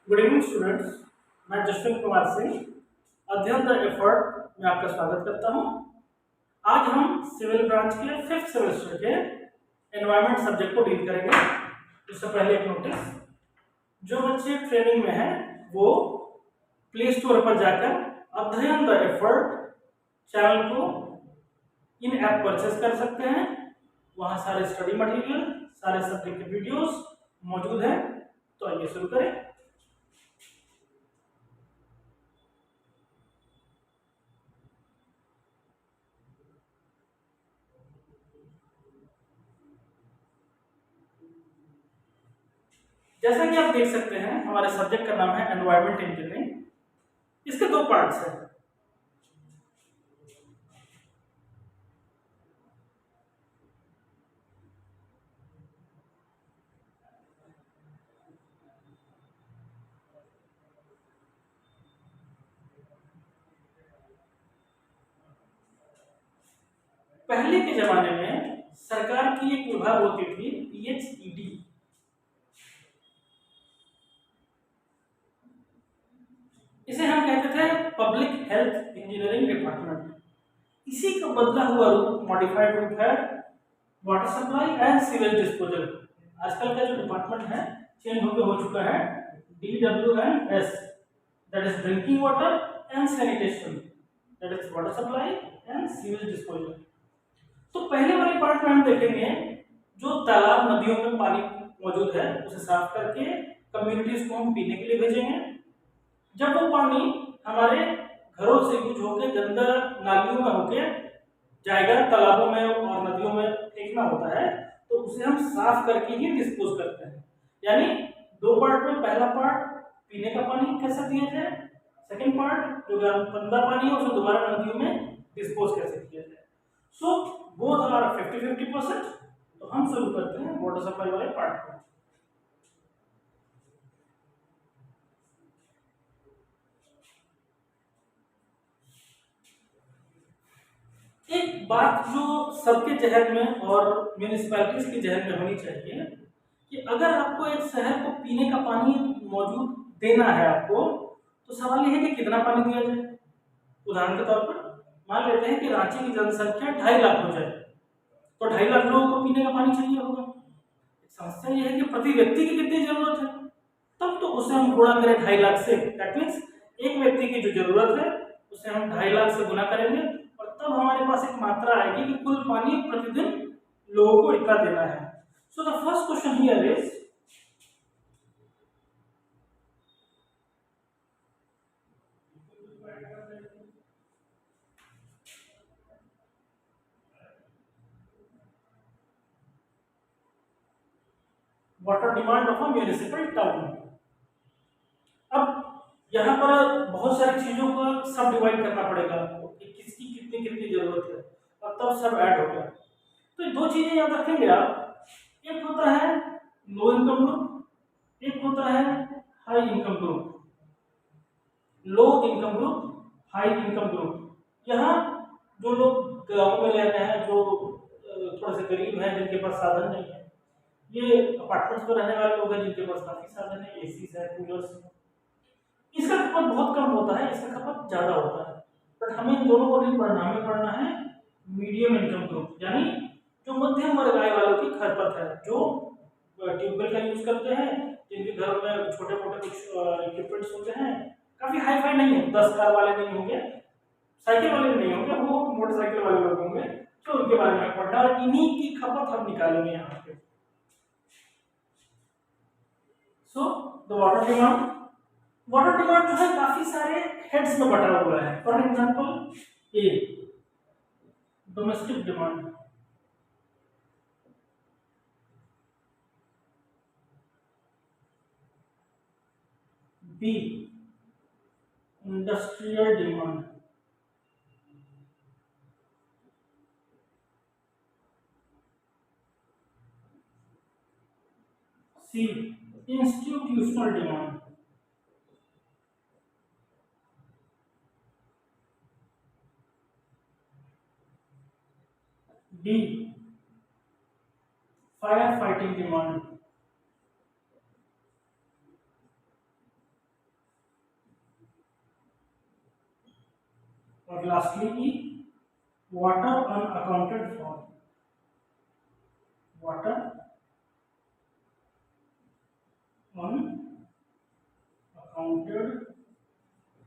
Good evening students. मैं जसवंत कुमार सिंह अध्ययन the effort में आपका स्वागत करता हूं। आज हम सिविल ब्रांच के फिफ्थ सेमेस्टर के एनवायरनमेंट सब्जेक्ट को डील करेंगे। उससे पहले एक नोटिस, जो बच्चे ट्रेनिंग में हैं वो प्ले स्टोर पर जाकर अध्ययन द एफर्ट चैनल को इन ऐप परचेज कर सकते हैं। वहां सारे स्टडी मटेरियल, सारे सब्जेक्ट के वीडियोस मौजूद हैं। तो आइए शुरू करें। जैसा कि आप देख सकते हैं, हमारे सब्जेक्ट का नाम है एनवायरमेंट इंजीनियरिंग। इसके दो पार्ट्स हैं। पहले के जमाने में सरकार की एक विभाग होती थी PHED। इसे हम कहते थे पब्लिक हेल्थ इंजीनियरिंग डिपार्टमेंट। इसी का बदला हुआ रूप, मॉडिफाइड रूप है water supply and sewage disposal. आजकल का जो डिपार्टमेंट है चेंज होकर हो चुका है DWNS, that is drinking water and sanitation, that is water supply and sewage disposal. तो पहले वाले पार्ट में हम देखेंगे जो तालाब नदियों में पानी मौजूद है उसे साफ करके कम्युनिटीज को हम पीने के लिए भेजेंगे। जब वो पानी हमारे घरों से यूज होकर गंदा नालियों में होके जाएगा, तालाबों में और नदियों में फेंकना होता है, तो उसे हम साफ करके ही डिस्पोज करते हैं। यानी दो पार्ट में, पहला पार्ट पीने का पानी कैसे दिया जाए, सेकंड पार्ट जो गंदा पानी है उसे दोबारा नदियों में डिस्पोज कैसे किया जाए। So both are 50-50%। तो हम शुरू करते हैं वाटर सप्लाई वाले पार्ट को। एक बात जो सबके जहन में और म्यूनिसिपैलिटीज के जहन में होनी चाहिए कि अगर आपको एक शहर को पीने का पानी मौजूद देना है आपको, तो सवाल यह है कि कितना पानी दिया जाए। उदाहरण के तौर पर मान लेते हैं कि रांची की जनसंख्या 2.5 लाख हो जाए, तो 2.5 लाख लोगों को पीने का पानी चाहिए होगा। समस्या यह है कि प्रति व्यक्ति की कितनी जरूरत है, तब तो उसे हम गुणा करें 2.5 लाख से। दैट मीन्स एक व्यक्ति की जो जरूरत है उसे हम 2.5 लाख से गुना करेंगे और तब हमारे पास एक मात्रा आएगी कि कुल पानी प्रतिदिन लोगों को इतना देना है। So the first question here is, water demand of a municipal town. अब यहाँ पर बहुत सारी चीजों को सब डिवाइड करना पड़ेगा आपको कि किसकी कितनी कितनी जरूरत है, और तब सब ऐड हो गया। तो दो चीजें याद रखेंगे आप, एक होता है लो इनकम ग्रुप, एक होता है high income group. Low income group, high income group. यहाँ जो लोग गाँव में रह रहे हैं, जो थोड़े से गरीब हैं, जिनके पास साधन नहीं है, ये अपार्टमेंट्स में रहने वाले लोग हैं जिनके पास काफी साधन है, एसी है, कूलर्स है, इसका खपत बहुत कम होता है, इसका खपत ज्यादा होता है। बट हमें इन दोनों को नहीं पढ़ना, हमें पढ़ना है मीडियम इनकम ग्रुप, यानी जो मध्यम वर्ग आय वालों की खपत है, जो ट्यूबवेल का यूज करते हैं, जिनके घर में छोटे मोटे कुछ इक्विपमेंट्स होते हैं, काफी हाई फाई नहीं है, 10 कार वाले नहीं होंगे, साइकिल वाले भी नहीं होंगे, वो मोटरसाइकिल वाले लोग होंगे, तो उनके बारे में पढ़ना और इन्हीं की खपत हम निकालेंगे यहाँ पे। So the water demand, water demand जो है काफी सारे हेड्स में बटा हुआ है। For example A domestic demand, B industrial demand, C institutional demand, D fire fighting demand, और lastly E water unaccounted for, water unaccounted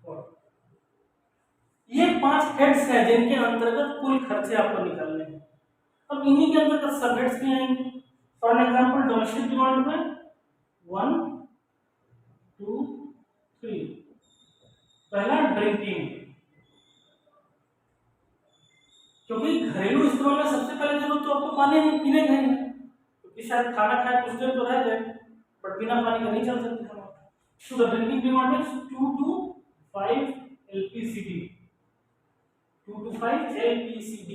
for. ये 5 हेड्स हैं जिनके अंतर्गत कुल खर्चे आपको निकालने हैं। अब इन्हीं के अंतर्गत सब हेड्स भी आएंगे। फॉर एग्जांपल डोमेस्टिक डिमांड में 1 2 3, पहला ड्रिंकिंग, क्योंकि घरेलू स्टोर में सबसे पहले जरूरत तो आपको पानी पीने का है, क्योंकि शायद खाना खाए कुछ देर तो रह जाए, बट बिना पानी का नहीं चल सकता। So the drinking demand is 2 to 5 LPCD. 2 to 5 LPCD.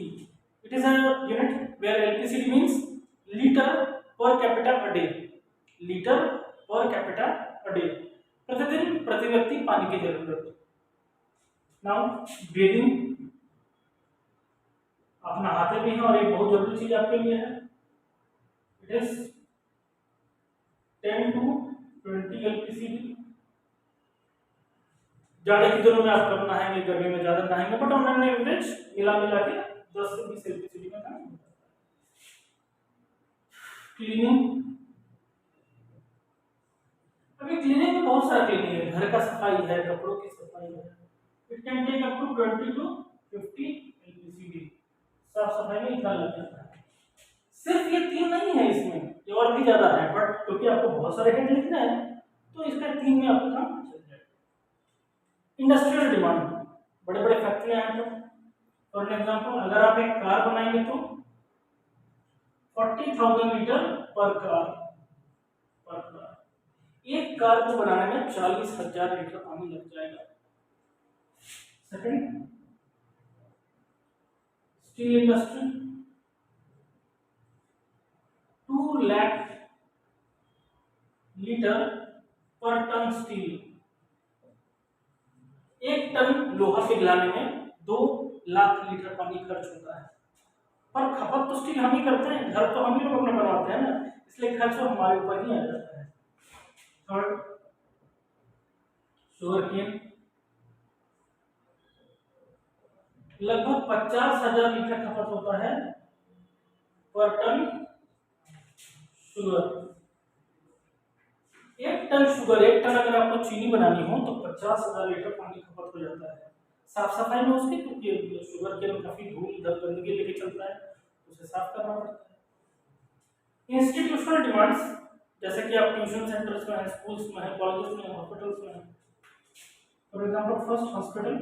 It is a unit where LPCD means liter per capita a day. Liter per capita a day. प्रतिदिन प्रति व्यक्ति पानी की जरूरत। Now breathing, आप नहाते भी हैं और एक बहुत जरूरी चीज आपके लिए है। It is 10 to 20 LPCD। जाड़े के दिनों में आप कम नहाएंगे, गर्मी में ज्यादा नहाएंगे, बट ऑन एवरेज मिला के 10 से 20 LPCD में काम होता है। क्लीनिंग, अभी क्लीनिंग में बहुत सारा क्लीनिंग है, घर का सफाई है, कपड़ों की सफाई है। It can take up to 20 to 50 LPCD। साफ सफाई में इतना लग जाता है। सिर्फ ये 3 नहीं है, इसमें ये और भी ज्यादा है, बट क्योंकि आपको बहुत सारे हेड लिखना है तो इसका 3 में आपका काम चल जाएगा। इंडस्ट्रियल डिमांड, बड़े बड़े फैक्ट्रियां हैं, तो फॉर एग्जांपल अगर आप एक कार बनाएंगे तो 40,000 लीटर पर कार। एक कार को बनाने में 40,000 लीटर पानी लग जाएगा। Second, steel industry 2 lakh litre पर टन स्टील। 1 टन लोहा पिघलाने में 2 लाख लीटर पानी खर्च होता है, पर खपत तो स्टील हम ही करते हैं, घर तो हम ही लोग अपना बनवाते हैं ना, इसलिए खर्च तो हमारे ऊपर ही आ जाता है। थर्ड, शुगर केन, लगभग 50,000 लीटर खपत होता है per ton sugar. 1 ton sugar, 1 ton अगर आपको चीनी बनानी हो तो 50,000 लीटर पानी खपत हो जाता है। साफ सफाई में उसकी, क्योंकि शुगर केन काफी धूल इधर गंदगी लेके चलता है, उसे साफ करना पड़ता है। इंस्टीट्यूशनल डिमांड्स, जैसे कि आप ट्यूशन सेंटर्स में है, स्कूल्स में है, कॉलेजेस में है, हॉस्पिटल्स में है। फॉर एग्जांपल फर्स्ट हॉस्पिटल,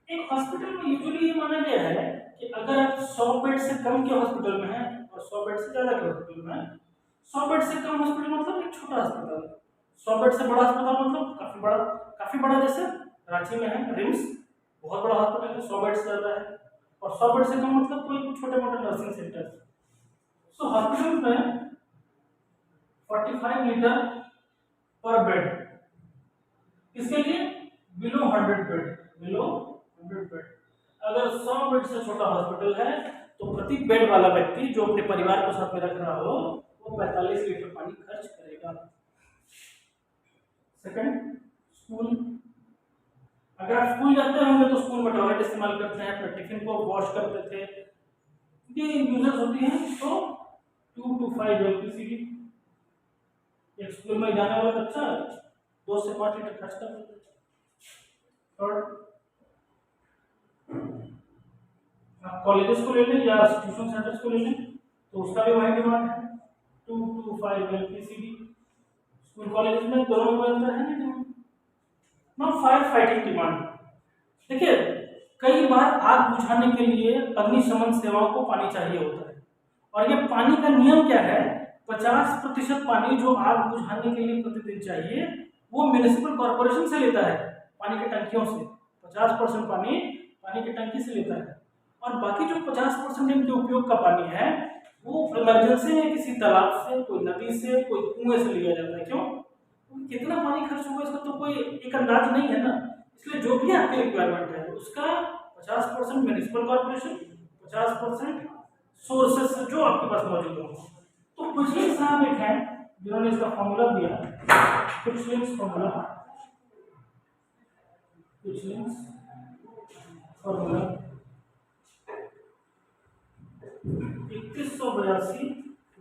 एक हॉस्पिटल में यूजुअली ये माना गया है कि अगर आप 100 बेड से कम के हॉस्पिटल में हैं और 100 बेड से ज्यादा के हॉस्पिटल में हैं, 100 बेड से कम हॉस्पिटल मतलब एक छोटा अस्पताल, 100 बेड से बड़ा अस्पताल मतलब काफी बड़ा, जैसे रांची में है रिम्स, बहुत बड़ा हॉस्पिटल है, 100 बेड से ज्यादा है, और 100 बेड से कम मतलब कोई छोटे मोटे नर्सिंग सेंटर। सो हॉस्पिटल में 45 लीटर पर बेड, इसके लिए बिलो 100 बेड। अगर 100 बेड से छोटा हॉस्पिटल है तो प्रति बेड वाला व्यक्ति जो अपने परिवार को साथ में रख रहा हो वो 45 लीटर पानी खर्च करेगा। सेकंड, स्कूल, अगर आप स्कूल जाते होंगे तो स्कूल में टॉयलेट इस्तेमाल करते हैं, अपने टिफिन को वॉश करते थे, ये यूजर्स होती हैं, तो 2 to 5 LPCD। एक स्कूल में जाने वाला बच्चा 2 से 5 लीटर खर्च कर सकता है। थर्ड, आप कॉलेजेस को ले लें या ट्यूशन सेंटर्स को ले लें तो उसका भी वही डिमांड है, 2 to 5 LPCD। स्कूल कॉलेज में दोनों में अंतर है नहीं। ना फायर फाइटिंग डिमांड, देखिए कई बार आग बुझाने के लिए अग्निशमन सेवाओं को पानी चाहिए होता है, और ये पानी का नियम क्या है, 50% पानी जो आग बुझाने के लिए प्रतिदिन चाहिए वो म्युनिसिपल कॉर्पोरेशन से लेता है, पानी की टंकियों से 50% पानी की टंकी से लेता है, और बाकी जो 50% इनके उपयोग का पानी है वो इमरजेंसी में किसी तालाब से, कोई नदी से, कोई कुएं से लिया जाता है। क्यों? कितना पानी खर्च होगा इसका तो कोई एक अंदाज नहीं है ना, इसलिए जो भी आपकी रिक्वायरमेंट है उसका 50% म्युनिसिपल कॉर्पोरेशन, 50% सोर्सेस जो आपके पास मौजूद हो। तो कुछ ही साहब एक है जिन्होंने इसका फॉर्मूला दिया, कुछ formula which means formula 2182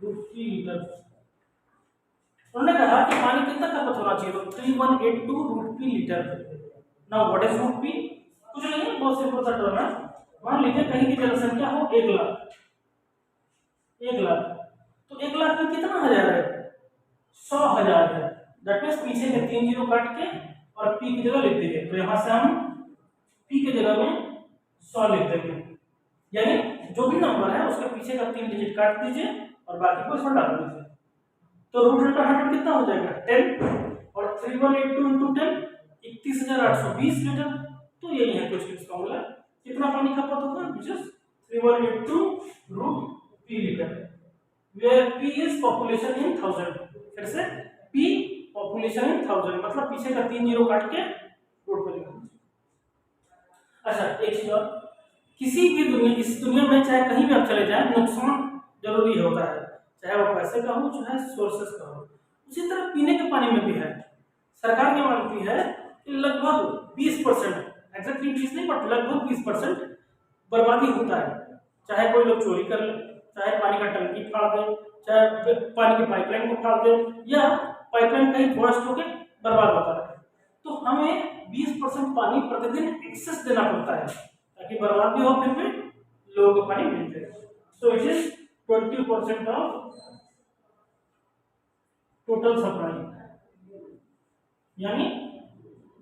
√p litre. उन्होंने कहा कि पानी कितना खपत होना चाहिए, तो 3182 √p litre. Now what is √p? कुछ नहीं है, बहुत सिंपल सा टर्म है। मान लीजिए कहीं की जनसंख्या हो 1 लाख, 1 लाख, तो 1 लाख में कितना हजार है? 100,000 है। दैट मीन्स पीछे के 3 जीरो काट के और p की जगह लिख देंगे, तो यहां से हम p की जगह में 100 लिख देंगे, यानी जो भी नंबर है उसके पीछे का 3 डिजिट काट दीजिए और बाकी को इसमें डाल दीजिए। तो √100 कितना हो जाएगा? 10, और 3182 इंटू 10 31,820 लीटर। तो यही है कुछ इस फॉर्मूला, कितना पानी खपत होगा, which is 3182 √p litre, where p is population in 1000। फिर से p population in 1000, मतलब पीछे का 3 जीरो काट के रूट पे लिख दीजिए। अच्छा, एक चीज और, किसी भी दुनिया, इस दुनिया में चाहे कहीं भी आप चले जाएं, नुकसान जरूरी होता है, चाहे वो पैसे का हो चाहे सोर्सेस का हो। उसी तरह पीने के पानी में भी है। सरकार क्या मानती है कि लगभग 20%, एग्जैक्टली 20 नहीं बट लगभग 20% बर्बादी होता है। चाहे कोई लोग चोरी कर ले, चाहे पानी का टंकी फाड़ दे, चाहे पानी की पाइपलाइन को फाड़ दे, या पाइपलाइन कहीं बर्स्ट होकर बर्बाद होता है, तो हमें 20% पानी प्रतिदिन एक्सेस देना पड़ता है ताकि बर्बाद भी हो, फिर भी लोगों को पानी मिल जाए। So it is 20% of total supply, यानी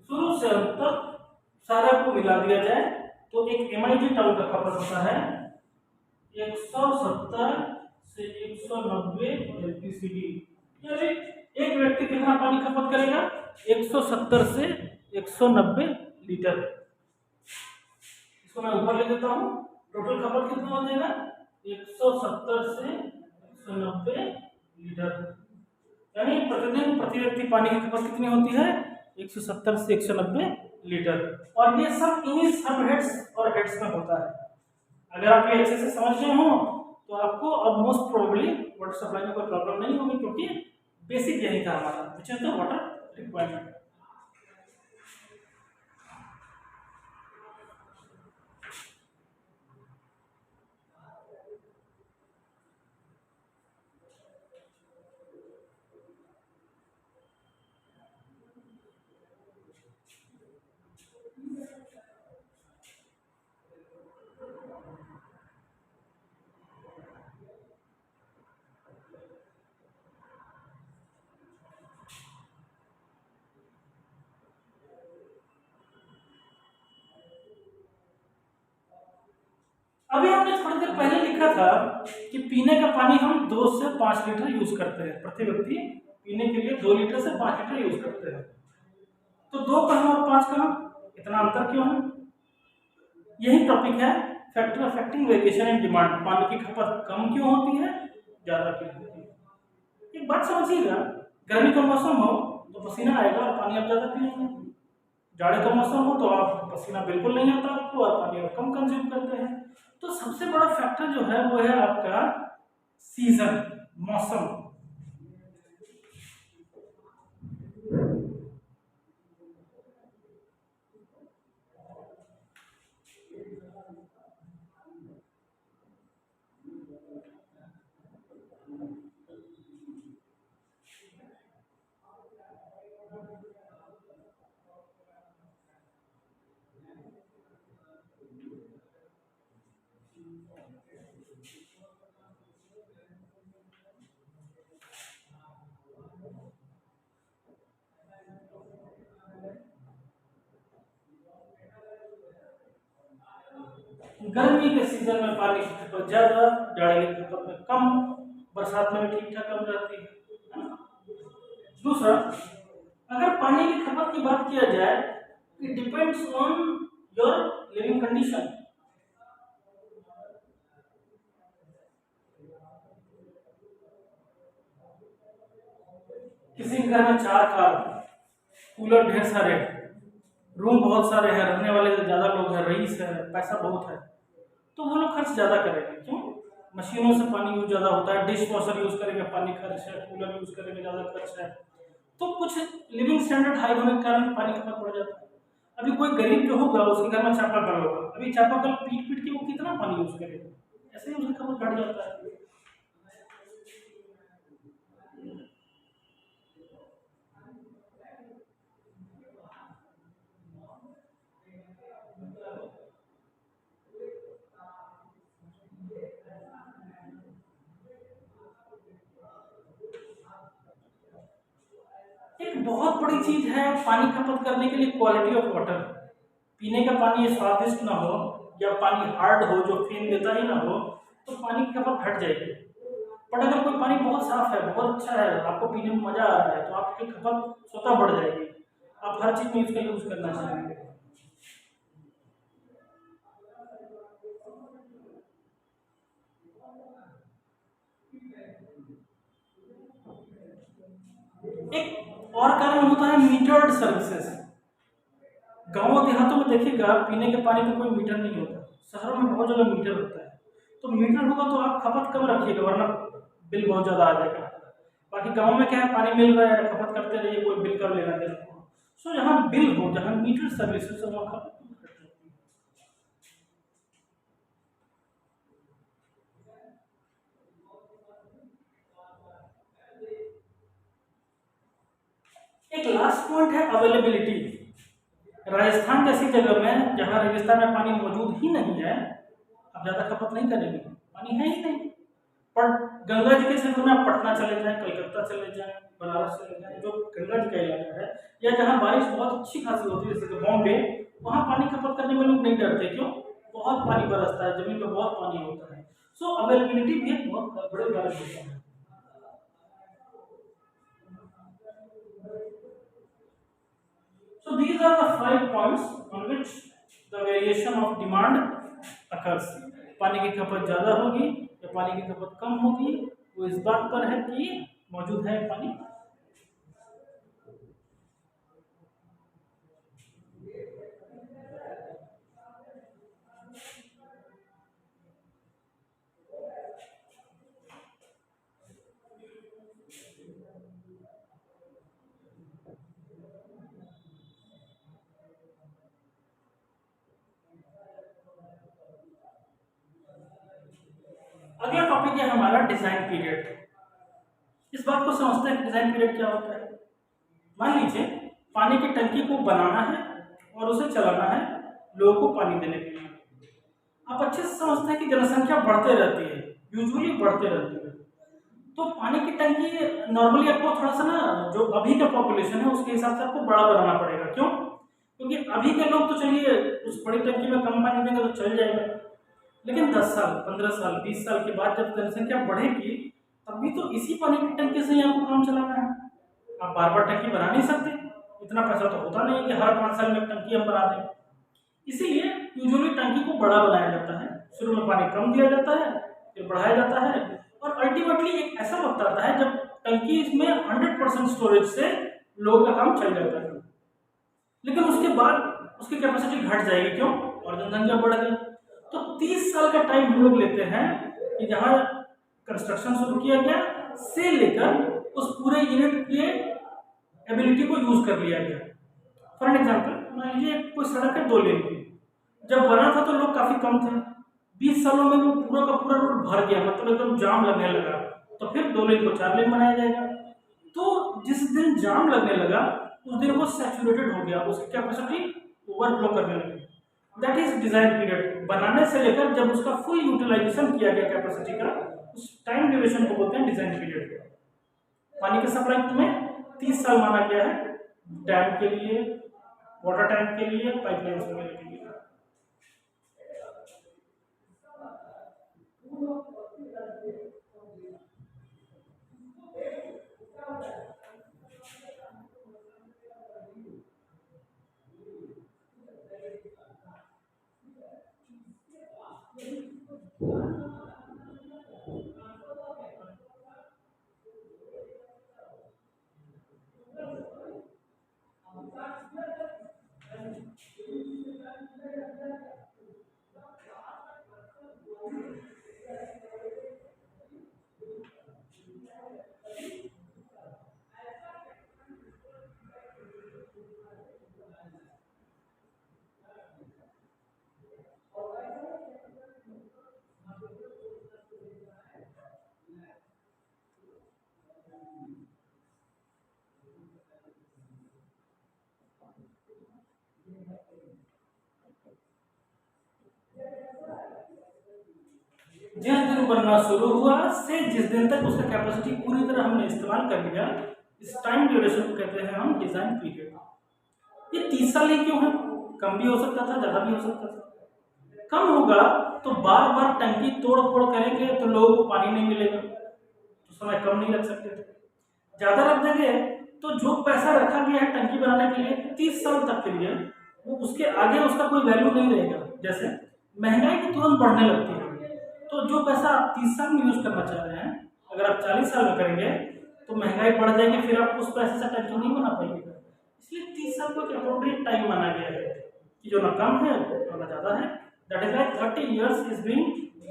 शुरू से अंत तक सारा को मिला दिया जाए तो एक MIG टाउन का खपत होता है 170 से 190 LPCD। यानी एक व्यक्ति कितना पानी खपत करेगा? 170 से 190 लीटर। इसको मैं ऊपर ले देता हूँ, टोटल खपत कितना हो जाएगा? 170 से 190 लीटर। यानी प्रतिदिन प्रति व्यक्ति पानी की खपत कितनी होती है? 170 से 190 लीटर। और ये सब इन्हीं सब हेड्स और हेड्स में होता है। अगर आप ये अच्छे से समझ रहे हो तो आपको अब मोस्ट प्रोबेबली वाटर सप्लाई में कोई प्रॉब्लम नहीं होगी, क्योंकि बेसिक यही था हमारा, which is the water requirement. अभी हमने थोड़ी देर पहले लिखा था कि पीने का पानी हम 2 से 5 लीटर यूज करते हैं, प्रति व्यक्ति पीने के लिए 2 लीटर से 5 लीटर यूज करते हैं। तो 2 कहाँ और 5 कहाँ, इतना अंतर क्यों है? यही टॉपिक है, factor affecting variation in demand. पानी की खपत कम क्यों होती है, ज्यादा क्यों होती है? एक बात समझिएगा, गर्मी का मौसम हो तो पसीना आएगा और पानी आप ज्यादा पिएंगे, जाड़े का मौसम हो तो आप पसीना बिल्कुल नहीं आता आपको और पानी आप कम कंज्यूम करते हैं। तो सबसे बड़ा फैक्टर जो है वो है आपका सीजन, मौसम। गर्मी के सीजन में पानी की खपत ज्यादा, जाड़े की खपत में कम, बरसात में भी ठीक ठाक कम रहती है। दूसरा, अगर पानी की खपत की बात किया जाए, it depends on your living condition. किसी के घर में 4 कार, कूलर ढेर सारे, रूम बहुत सारे हैं, रहने वाले ज्यादा लोग हैं, रईस है, पैसा बहुत है, तो वो लोग खर्च ज्यादा करेंगे। क्यों? मशीनों से पानी यूज ज्यादा होता है, डिश वॉशर यूज करेंगे पानी खर्च है, कूलर यूज करेंगे ज्यादा खर्च है, तो कुछ लिविंग स्टैंडर्ड हाई होने के कारण पानी खपत बढ़ जाता है। अभी कोई गरीब जो होगा उसके घर में चापाकल होगा, अभी चापाकल पीट पीट के वो कितना पानी यूज करेगा, ऐसे ही उसकी खपत घट जाता है। एक बहुत बड़ी चीज है पानी खपत करने के लिए, क्वालिटी ऑफ वाटर। पीने का पानी स्वादिष्ट ना हो या पानी हार्ड हो जो फेन देता ही ना हो, तो पानी की खपत घट जाएगी। बट अगर कोई पानी बहुत साफ है, बहुत अच्छा है, आपको पीने में मजा आ रहा है, तो आपकी खपत स्वतः बढ़ जाएगी। आप हर चीज में इसका यूज करना चाहिए। एक और कारण होता है मीटर्ड सर्विसेज। गांव देहातों में देखिएगा पीने के पानी में कोई मीटर नहीं होता, शहरों में बहुत जगह मीटर होता है। तो मीटर होगा तो आप खपत कम रखिएगा, वरना बिल बहुत ज्यादा आ जाएगा। बाकी गांव में क्या है, पानी मिल रहा है, खपत करते रहिए, कोई बिल का लेना देना नहीं। सो जहाँ बिल हो, जहाँ मीटर सर्विसेज हो, वहाँ खपत कम करते हैं। एक लास्ट पॉइंट है अवेलेबिलिटी। राजस्थान जैसी जगह में जहाँ रेगिस्तान में पानी मौजूद ही नहीं है, आप ज्यादा खपत नहीं करेंगे, पानी है ही नहीं। पर गंगा जी के क्षेत्र में आप पटना चले जाएं, कलकत्ता चले जाएं, बनारस चले जाएं, जो गंगा जी का इलाका है, या जहाँ बारिश बहुत अच्छी खासी होती है जैसे कि बॉम्बे, वहाँ पानी खपत करने में लोग नहीं डरते। क्यों? बहुत पानी बरसता है, जमीन पर बहुत पानी होता है। सो अवेलेबिलिटी भी एक बहुत बड़े कारक होता है। So these are the 5 points on which the variation of demand occurs. पानी की खपत ज़्यादा होगी या पानी की खपत कम होगी, वो इस बात पर है कि मौजूद है पानी। अगला टॉपिक है हमारा डिजाइन पीरियड। इस बात को समझते हैं कि डिजाइन पीरियड क्या होता है। मान लीजिए पानी की टंकी को बनाना है और उसे चलाना है लोगों को पानी देने के लिए। आप अच्छे से समझते हैं कि जनसंख्या बढ़ते रहती है, यूजुअली बढ़ते रहती है। तो पानी की टंकी नॉर्मली आपको थोड़ा सा ना, जो अभी का पॉपुलेशन है उसके हिसाब से आपको बड़ा बनाना पड़ेगा। क्यों? क्योंकि अभी के लोग तो चलिए उस बड़ी टंकी में कम पानी देंगे तो चल जाएगा, लेकिन 10 साल 15 साल 20 साल के बाद जब जनसंख्या बढ़ेगी, तब भी तो इसी पानी की टंकी से ही आपको काम चलाना है। आप बार बार टंकी बना नहीं सकते, इतना पैसा तो होता नहीं कि हर 5 साल में टंकी हम बना दें। इसीलिए यूजुअली टंकी को बड़ा बनाया जाता है, शुरू में पानी कम दिया जाता है, फिर बढ़ाया जाता है, और अल्टीमेटली एक ऐसा वक्त आता है जब टंकी इसमें 100% स्टोरेज से लोगों का काम चल जाता है। लेकिन उसके बाद उसकी कैपेसिटी घट जाएगी। क्यों? और जनसंख्या बढ़ गई। तो 30 साल का टाइम हम लोग लेते हैं कि जहां कंस्ट्रक्शन शुरू किया गया से लेकर उस पूरे यूनिट के एबिलिटी को यूज कर लिया गया। फॉर एग्जाम्पल मान लीजिए कोई सड़क है 2 लेन की, जब बना था तो लोग काफी कम थे, 20 सालों में वो पूरा का पूरा रोड भर गया, मतलब एकदम जाम लगने लगा। तो फिर 2 लेन को 4 लेन बनाया जाएगा। तो जिस दिन जाम लगने लगा उस दिन वो सैचुरेटेड हो गया, उसकी कैपेसिटी ओवरफ्लो करने लगी। That is design period. बनाने से लेकर जब उसका फुल यूटिलाइजेशन किया गया कैपेसिटी का, उस टाइम ड्यूरेशन को बोलते हैं डिजाइन पीरियड। पानी के सप्लाई में 30 साल माना गया है, डैम के लिए, वाटर टैंक के लिए, पाइपलाइन वगैरह के लिए। जिस दिन बनना शुरू हुआ से जिस दिन तक उसका कैपेसिटी पूरी तरह हमने इस्तेमाल कर लिया, इस टाइम ड्यूरेशन को कहते हैं हम डिजाइन पीरियड। ये 30 साल ही क्यों है? कम भी हो सकता था, ज्यादा भी हो सकता था। कम होगा तो बार बार टंकी तोड़ फोड़ करेंगे तो लोगों को पानी नहीं मिलेगा, तो समय कम नहीं रख सकते थे। ज्यादा रख देंगे तो जो पैसा रखा गया है टंकी बनाने के लिए 30 साल तक के लिए, वो उसके आगे उसका कोई वैल्यू नहीं रहेगा। जैसे महंगाई तो तुरंत बढ़ने लगती है, तो जो पैसा आप 30 साल में यूज करना चाह रहे हैं, अगर आप 40 साल में करेंगे तो महंगाई बढ़ जाएगी, फिर आप उस पैसे से टंकी नहीं बना पाएंगे। इसलिए 30 साल को एक अप्रोप्रिएट टाइम माना गया है कि जो ना कम है और ना ज्यादा है। That is why 30 years is being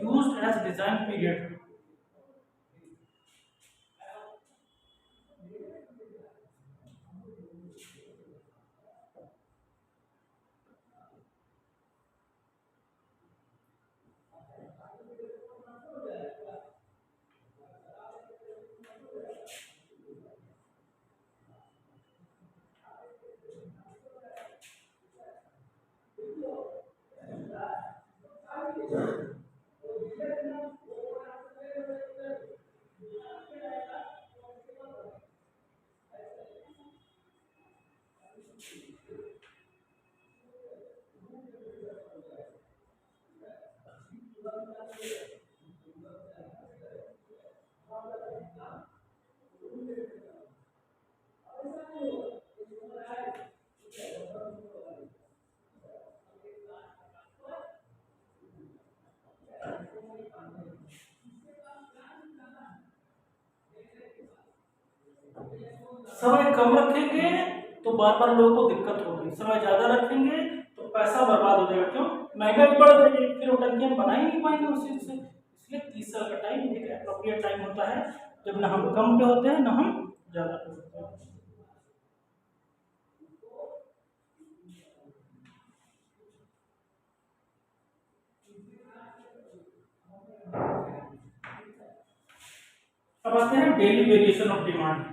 used as design period. समय कम रखेंगे तो बार बार लोगों को दिक्कत होगी, समय ज्यादा रखेंगे तो पैसा बर्बाद हो जाएगा। क्यों? महंगाई बढ़ जाएगी, फिर वो टंकी हम बना ही नहीं पाएंगे उस चीज से। इसलिए 30 साल का टाइम एक एप्रोप्रिएट टाइम होता है, जब ना हम कम पे होते हैं ना हम ज्यादा पे होते हैं। अब आते हैं डेली वेरिएशन ऑफ डिमांड।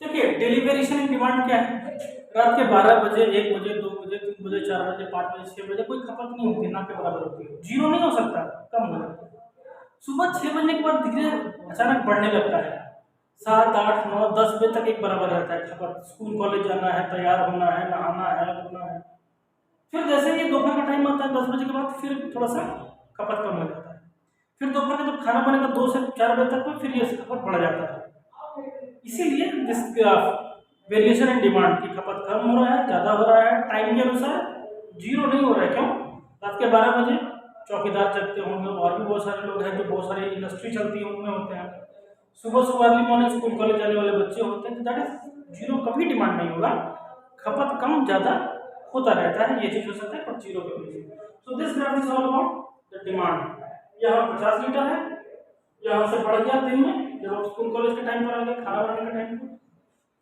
देखिए डेली वेरिएशन इन डिमांड क्या है? रात के 12 बजे, 1 बजे, 2 बजे, 3 बजे, 4 बजे, 5 बजे, 6 बजे कोई खपत नहीं होती, ना के बराबर होती है, जीरो नहीं हो सकता, कम हो जाता है। सुबह 6 बजने के बाद धीरे अचानक बढ़ने लगता है, 7, 8, 9, 10 बजे तक एक बराबर रहता है खपत। स्कूल कॉलेज जाना है, तैयार होना है, नहाना है, धोना है। फिर जैसे ये दोपहर का टाइम आता है 10 बजे के बाद, फिर थोड़ा सा खपत कम हो जाता है। फिर दोपहर का जब खाना बनेगा 2 से 4 बजे तक में, फिर ये खपत बढ़ जाता है। इसीलिए this graph variation in demand की खपत कम हो रहा है, ज्यादा हो रहा है, टाइम के अनुसार जीरो नहीं हो रहा है। क्यों? रात के 12 बजे चौकीदार चलते होंगे, और भी बहुत सारे लोग हैं जो बहुत सारी इंडस्ट्री चलती है उनमें होते हैं। सुबह सुबह अर्ली मॉर्निंग स्कूल कॉलेज जाने वाले बच्चे होते हैं, तो दैट इज जीरो कभी डिमांड नहीं होगा, खपत कम ज्यादा होता रहता है, ये चीज हो सकता है पर जीरो कभी नहीं। So this graph is all about the demand. यहाँ 50 लीटर है, यहाँ से बढ़ गया दिन में, जब आप स्कूल कॉलेज के टाइम पर आ गए, खाना बनाने के टाइम पर,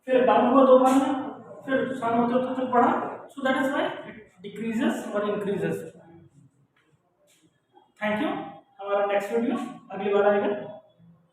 फिर डाउन हुआ दोपहर में, फिर शाम होते होते तक बढ़ा। So that is why it decreases और इंक्रीजेस। Thank you. हमारा नेक्स्ट वीडियो अगली बार आएगा।